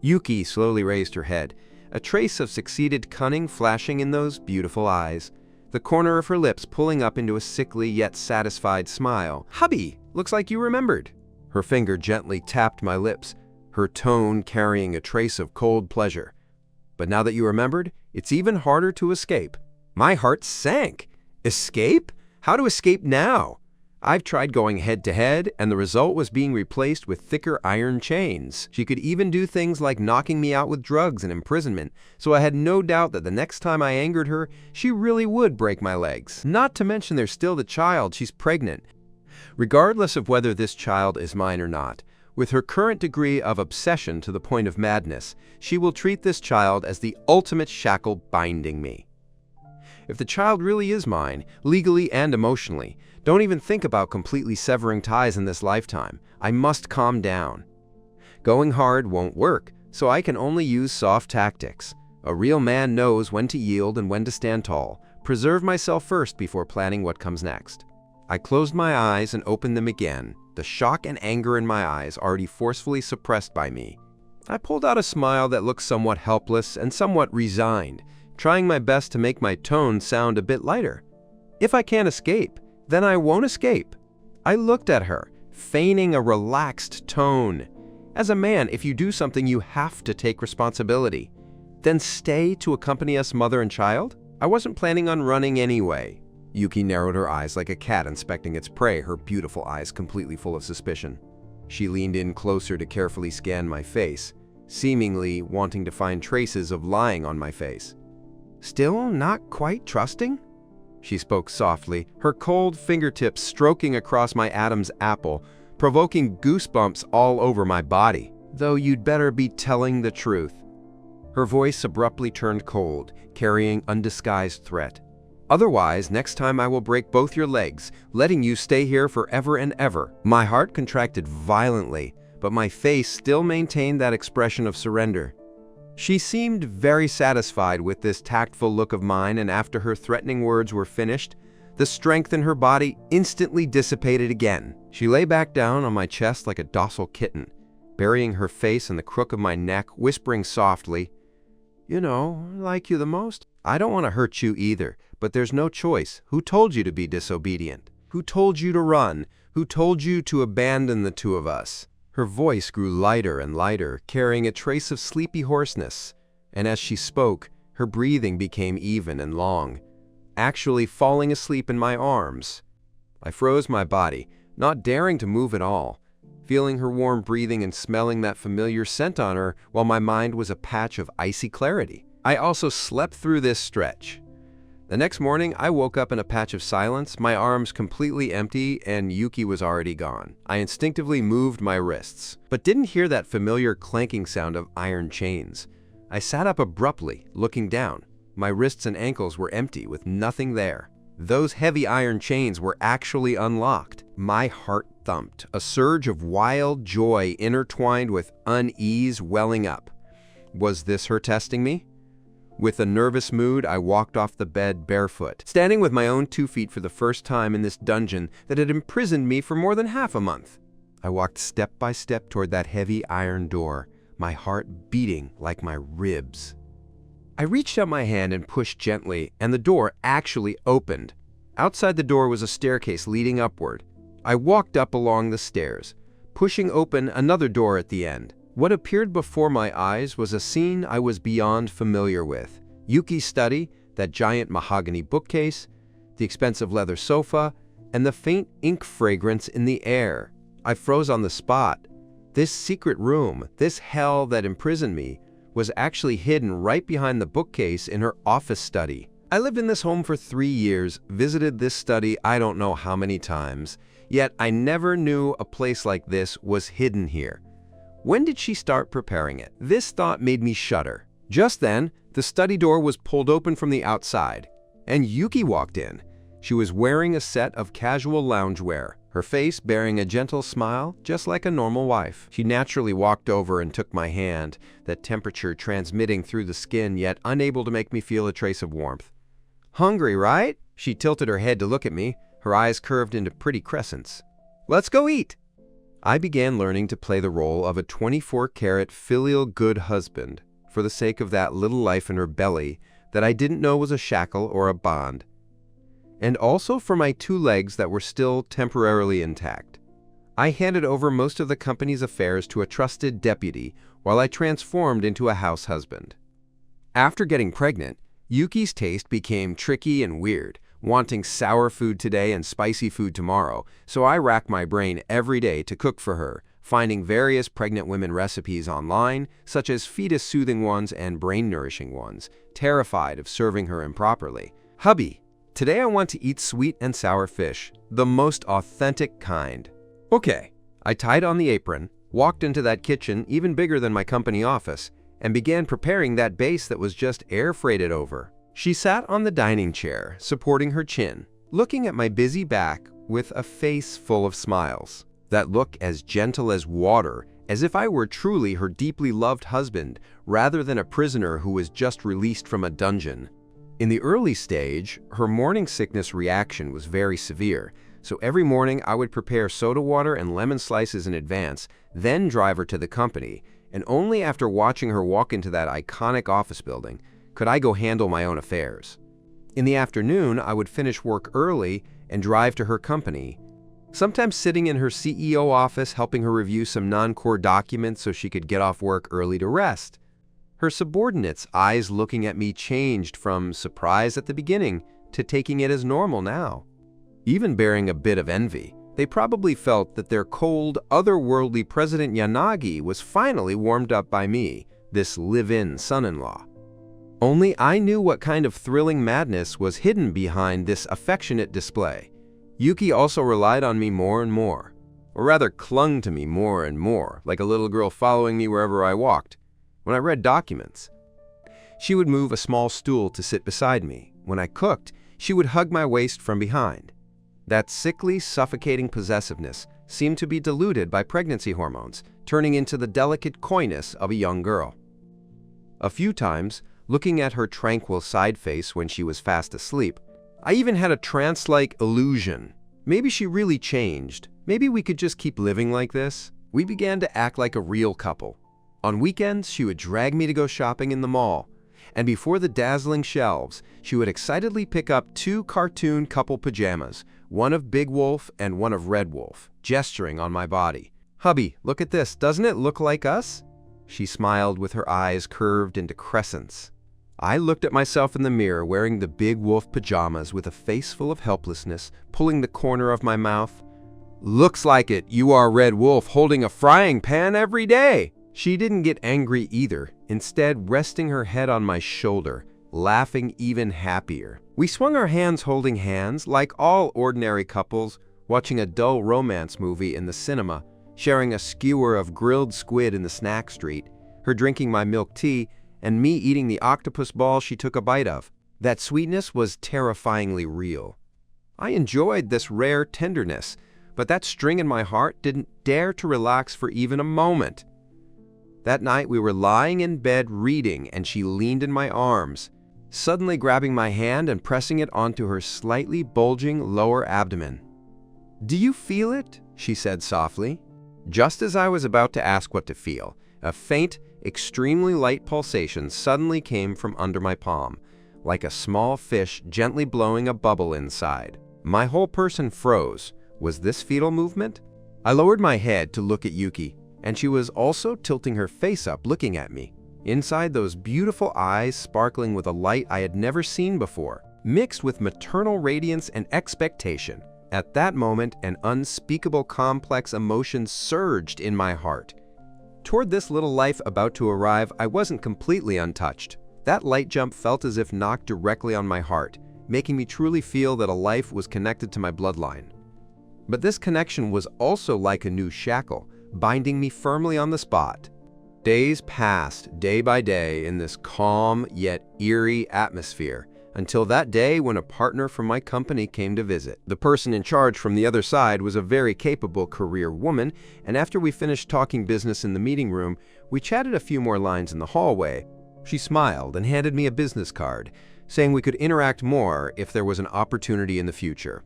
Yuki slowly raised her head, a trace of succeeded cunning flashing in those beautiful eyes, the corner of her lips pulling up into a sickly yet satisfied smile. "Hubby, looks like you remembered." Her finger gently tapped my lips, her tone carrying a trace of cold pleasure. "But now that you remembered, it's even harder to escape." My heart sank. Escape? How to escape now? I've tried going head-to-head, and the result was being replaced with thicker iron chains. She could even do things like knocking me out with drugs and imprisonment, so I had no doubt that the next time I angered her, she really would break my legs. Not to mention there's still the child, she's pregnant. Regardless of whether this child is mine or not, with her current degree of obsession to the point of madness, she will treat this child as the ultimate shackle binding me. If the child really is mine, legally and emotionally, don't even think about completely severing ties in this lifetime. I must calm down. Going hard won't work, so I can only use soft tactics. A real man knows when to yield and when to stand tall. Preserve myself first before planning what comes next. I closed my eyes and opened them again, the shock and anger in my eyes already forcefully suppressed by me. I pulled out a smile that looked somewhat helpless and somewhat resigned, trying my best to make my tone sound a bit lighter. If I can't escape, then I won't escape. I looked at her, feigning a relaxed tone. As a man, if you do something, you have to take responsibility. Then stay to accompany us mother and child? I wasn't planning on running anyway. Yuki narrowed her eyes like a cat inspecting its prey, her beautiful eyes completely full of suspicion. She leaned in closer to carefully scan my face, seemingly wanting to find traces of lying on my face. "Still not quite trusting?" She spoke softly, her cold fingertips stroking across my Adam's apple, provoking goosebumps all over my body. "Though you'd better be telling the truth." Her voice abruptly turned cold, carrying undisguised threat. "Otherwise, next time I will break both your legs, letting you stay here forever and ever." My heart contracted violently, but my face still maintained that expression of surrender. She seemed very satisfied with this tactful look of mine, and after her threatening words were finished, the strength in her body instantly dissipated again. She lay back down on my chest like a docile kitten, burying her face in the crook of my neck, whispering softly, "You know, I like you the most. I don't want to hurt you either, but there's no choice. Who told you to be disobedient? Who told you to run? Who told you to abandon the two of us?" Her voice grew lighter and lighter, carrying a trace of sleepy hoarseness, and as she spoke, her breathing became even and long, actually falling asleep in my arms. I froze my body, not daring to move at all, feeling her warm breathing and smelling that familiar scent on her while my mind was a patch of icy clarity. I also slept through this stretch. The next morning, I woke up in a patch of silence, my arms completely empty, and Yuki was already gone. I instinctively moved my wrists, but didn't hear that familiar clanking sound of iron chains. I sat up abruptly, looking down. My wrists and ankles were empty, with nothing there. Those heavy iron chains were actually unlocked. My heart thumped, a surge of wild joy intertwined with unease welling up. Was this her testing me? With a nervous mood, I walked off the bed barefoot, standing with my own 2 feet for the first time in this dungeon that had imprisoned me for more than half a month. I walked step by step toward that heavy iron door, my heart beating like my ribs. I reached out my hand and pushed gently, and the door actually opened. Outside the door was a staircase leading upward. I walked up along the stairs, pushing open another door at the end. What appeared before my eyes was a scene I was beyond familiar with. Yuki's study, that giant mahogany bookcase, the expensive leather sofa, and the faint ink fragrance in the air. I froze on the spot. This secret room, this hell that imprisoned me, was actually hidden right behind the bookcase in her office study. I lived in this home for 3 years, visited this study I don't know how many times, yet I never knew a place like this was hidden here. When did she start preparing it? This thought made me shudder. Just then, the study door was pulled open from the outside, and Yuki walked in. She was wearing a set of casual loungewear, her face bearing a gentle smile, just like a normal wife. She naturally walked over and took my hand, that temperature transmitting through the skin, yet unable to make me feel a trace of warmth. "Hungry, right?" She tilted her head to look at me, her eyes curved into pretty crescents. "Let's go eat." I began learning to play the role of a 24-karat filial good husband for the sake of that little life in her belly that I didn't know was a shackle or a bond, and also for my 2 legs that were still temporarily intact. I handed over most of the company's affairs to a trusted deputy while I transformed into a house husband. After getting pregnant, Yuki's taste became tricky and weird, wanting sour food today and spicy food tomorrow, so I racked my brain every day to cook for her, finding various pregnant women recipes online, such as fetus-soothing ones and brain-nourishing ones, terrified of serving her improperly. "Hubby, today I want to eat sweet and sour fish, the most authentic kind." "Okay." I tied on the apron, walked into that kitchen even bigger than my company office, and began preparing that base that was just air-freighted over. She sat on the dining chair, supporting her chin, looking at my busy back with a face full of smiles. That look as gentle as water, as if I were truly her deeply loved husband, rather than a prisoner who was just released from a dungeon. In the early stage, her morning sickness reaction was very severe, so every morning I would prepare soda water and lemon slices in advance, then drive her to the company, and only after watching her walk into that iconic office building could I go handle my own affairs. In the afternoon, I would finish work early and drive to her company, sometimes sitting in her CEO office helping her review some non-core documents so she could get off work early to rest. Her subordinates' eyes looking at me changed from surprise at the beginning to taking it as normal now. Even bearing a bit of envy, they probably felt that their cold, otherworldly President Yanagi was finally warmed up by me, this live-in son-in-law. Only I knew what kind of thrilling madness was hidden behind this affectionate display. Yuki also relied on me more and more, or rather clung to me more and more, like a little girl following me wherever I walked. When I read documents, she would move a small stool to sit beside me. When I cooked, she would hug my waist from behind. That sickly, suffocating possessiveness seemed to be diluted by pregnancy hormones, turning into the delicate coyness of a young girl. A few times, looking at her tranquil side face when she was fast asleep, I even had a trance-like illusion. Maybe she really changed. Maybe we could just keep living like this. We began to act like a real couple. On weekends, she would drag me to go shopping in the mall, and before the dazzling shelves, she would excitedly pick up 2 cartoon couple pajamas, one of Big Wolf and one of Red Wolf, gesturing on my body. "Hubby, look at this. Doesn't it look like us?" She smiled with her eyes curved into crescents. I looked at myself in the mirror wearing the Big Wolf pajamas with a face full of helplessness, pulling the corner of my mouth. "Looks like it. You are Red Wolf holding a frying pan every day." She didn't get angry either, instead resting her head on my shoulder, laughing even happier. We swung our hands holding hands like all ordinary couples, watching a dull romance movie in the cinema, sharing a skewer of grilled squid in the snack street, her drinking my milk tea, and me eating the octopus ball she took a bite of. That sweetness was terrifyingly real. I enjoyed this rare tenderness, but that string in my heart didn't dare to relax for even a moment. That night we were lying in bed reading, and she leaned in my arms, suddenly grabbing my hand and pressing it onto her slightly bulging lower abdomen. "Do you feel it?" she said softly. Just as I was about to ask what to feel, a faint, extremely light pulsation suddenly came from under my palm, like a small fish gently blowing a bubble inside. My whole person froze. Was this fetal movement? I lowered my head to look at Yuki, and she was also tilting her face up looking at me. Inside those beautiful eyes sparkling with a light I had never seen before, mixed with maternal radiance and expectation. At that moment, an unspeakable complex emotion surged in my heart. Toward this little life about to arrive, I wasn't completely untouched. That light jump felt as if knocked directly on my heart, making me truly feel that a life was connected to my bloodline. But this connection was also like a new shackle, binding me firmly on the spot. Days passed, day by day, in this calm yet eerie atmosphere, until that day when a partner from my company came to visit. The person in charge from the other side was a very capable career woman, and after we finished talking business in the meeting room, we chatted a few more lines in the hallway. She smiled and handed me a business card, saying we could interact more if there was an opportunity in the future.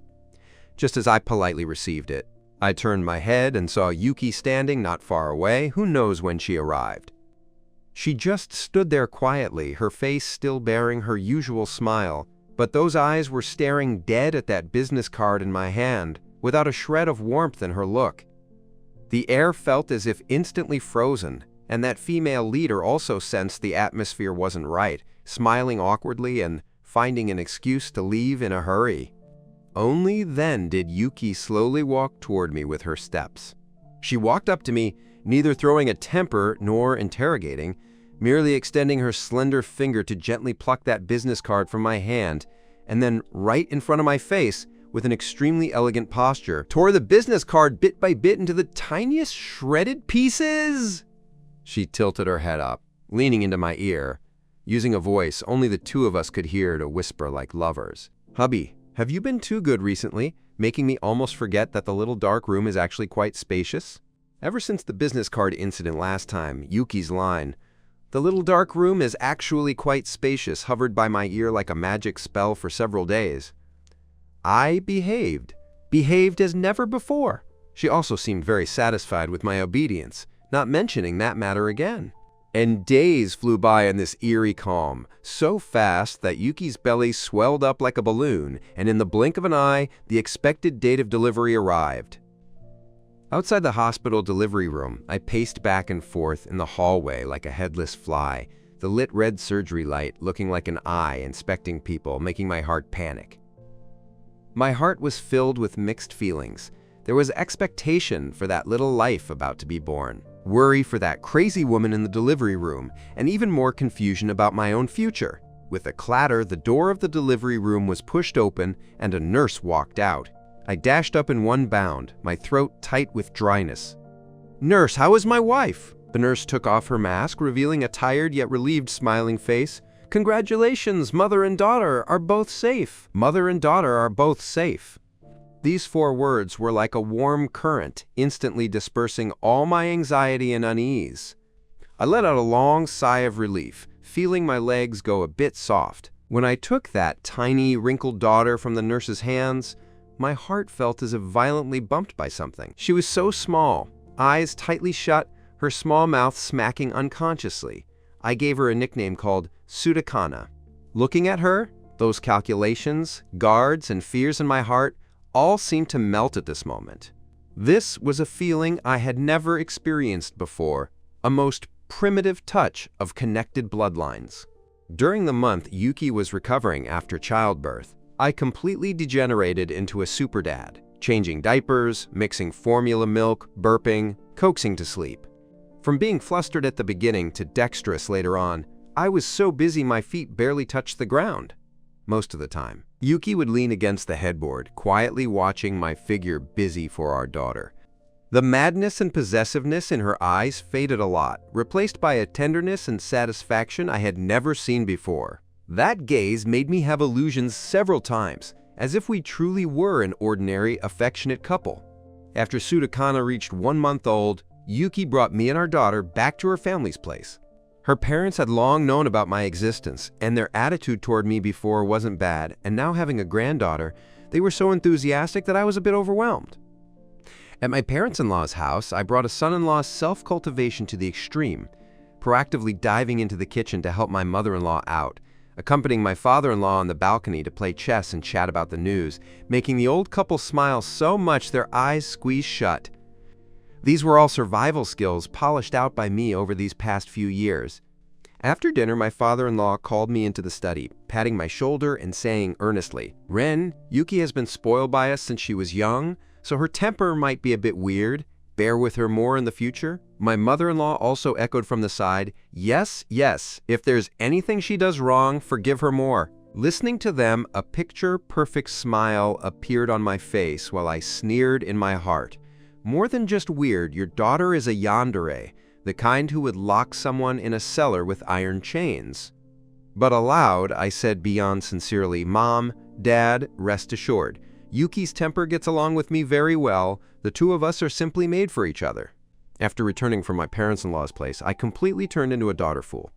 Just as I politely received it, I turned my head and saw Yuki standing not far away. Who knows when she arrived? She just stood there quietly, her face still bearing her usual smile, but those eyes were staring dead at that business card in my hand, without a shred of warmth in her look. The air felt as if instantly frozen, and that female leader also sensed the atmosphere wasn't right, smiling awkwardly and finding an excuse to leave in a hurry. Only then did Yuki slowly walk toward me with her steps. She walked up to me, neither throwing a temper nor interrogating, merely extending her slender finger to gently pluck that business card from my hand, and then right in front of my face, with an extremely elegant posture, tore the business card bit by bit into the tiniest shredded pieces. She tilted her head up, leaning into my ear, using a voice only the two of us could hear to whisper like lovers. "Hubby, have you been too good recently, making me almost forget that the little dark room is actually quite spacious?" Ever since the business card incident last time, Yuki's line, "The little dark room is actually quite spacious," hovered by my ear like a magic spell for several days. I behaved as never before. She also seemed very satisfied with my obedience, not mentioning that matter again. And days flew by in this eerie calm, so fast that Yuki's belly swelled up like a balloon, and in the blink of an eye, the expected date of delivery arrived. Outside the hospital delivery room, I paced back and forth in the hallway like a headless fly, the lit red surgery light looking like an eye inspecting people, making my heart panic. My heart was filled with mixed feelings. There was expectation for that little life about to be born, worry for that crazy woman in the delivery room, and even more confusion about my own future. With a clatter, the door of the delivery room was pushed open and a nurse walked out. I dashed up in one bound, my throat tight with dryness. "Nurse, how is my wife?" The nurse took off her mask, revealing a tired yet relieved smiling face. "Congratulations, mother and daughter are both safe. Mother and daughter are both safe." These 4 words were like a warm current, instantly dispersing all my anxiety and unease. I let out a long sigh of relief, feeling my legs go a bit soft. When I took that tiny, wrinkled daughter from the nurse's hands, my heart felt as if violently bumped by something. She was so small, eyes tightly shut, her small mouth smacking unconsciously. I gave her a nickname called Sudakana. Looking at her, those calculations, guards, and fears in my heart all seemed to melt at this moment. This was a feeling I had never experienced before, a most primitive touch of connected bloodlines. During the month Yuki was recovering after childbirth, I completely degenerated into a super dad, changing diapers, mixing formula milk, burping, coaxing to sleep. From being flustered at the beginning to dexterous later on, I was so busy my feet barely touched the ground. Most of the time, Yuki would lean against the headboard, quietly watching my figure busy for our daughter. The madness and possessiveness in her eyes faded a lot, replaced by a tenderness and satisfaction I had never seen before. That gaze made me have illusions several times, as if we truly were an ordinary, affectionate couple. After Sudakana reached 1 month old, Yuki brought me and our daughter back to her family's place. Her parents had long known about my existence, and their attitude toward me before wasn't bad, and now having a granddaughter, they were so enthusiastic that I was a bit overwhelmed. At my parents-in-law's house, I brought a son-in-law's self-cultivation to the extreme, proactively diving into the kitchen to help my mother-in-law out, accompanying my father-in-law on the balcony to play chess and chat about the news, making the old couple smile so much their eyes squeezed shut. These were all survival skills polished out by me over these past few years. After dinner, my father-in-law called me into the study, patting my shoulder and saying earnestly, "Ren, Yuki has been spoiled by us since she was young, so her temper might be a bit weird. Bear with her more in the future." My mother-in-law also echoed from the side, "Yes, yes, if there's anything she does wrong, forgive her more." Listening to them, a picture-perfect smile appeared on my face while I sneered in my heart. "More than just weird, your daughter is a Yandere, the kind who would lock someone in a cellar with iron chains." But aloud, I said beyond sincerely, "Mom, Dad, rest assured. Yuki's temper gets along with me very well. The two of us are simply made for each other." After returning from my parents-in-law's place, I completely turned into a daughter fool.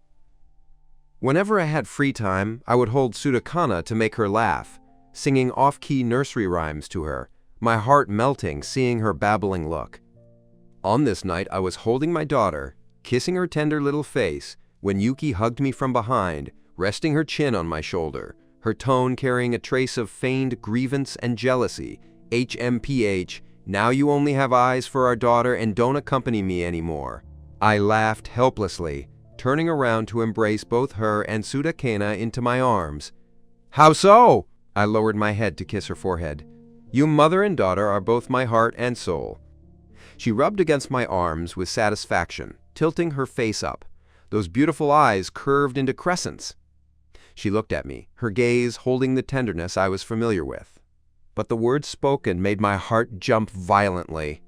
Whenever I had free time, I would hold Sudakana to make her laugh, singing off-key nursery rhymes to her, my heart melting seeing her babbling look. On this night, I was holding my daughter, kissing her tender little face, when Yuki hugged me from behind, resting her chin on my shoulder, her tone carrying a trace of feigned grievance and jealousy. "HMPH, now you only have eyes for our daughter and don't accompany me anymore." I laughed helplessly, turning around to embrace both her and Sudakana into my arms. "How so?" I lowered my head to kiss her forehead. "You mother and daughter are both my heart and soul." She rubbed against my arms with satisfaction, tilting her face up, those beautiful eyes curved into crescents. She looked at me, her gaze holding the tenderness I was familiar with. But the words spoken made my heart jump violently.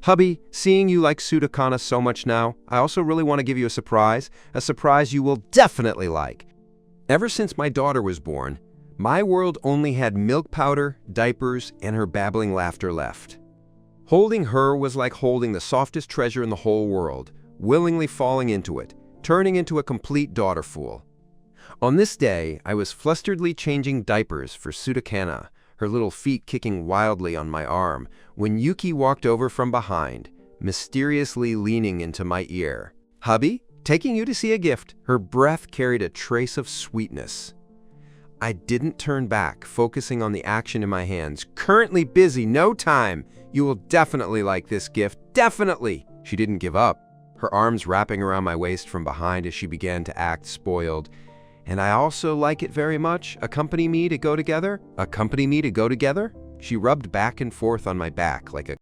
"Hubby, seeing you like Sudakana so much now, I also really want to give you a surprise you will definitely like." Ever since my daughter was born, my world only had milk powder, diapers, and her babbling laughter left. Holding her was like holding the softest treasure in the whole world, willingly falling into it, turning into a complete daughter fool. On this day, I was flusteredly changing diapers for Sudakana, her little feet kicking wildly on my arm, when Yuki walked over from behind, mysteriously leaning into my ear. "Hubby, taking you to see a gift." Her breath carried a trace of sweetness. I didn't turn back, focusing on the action in my hands. "Currently busy, no time. You will definitely like this gift, definitely." She didn't give up, her arms wrapping around my waist from behind as she began to act spoiled. "And I also like it very much. Accompany me to go together?" "Accompany me to go together?" She rubbed back and forth on my back like a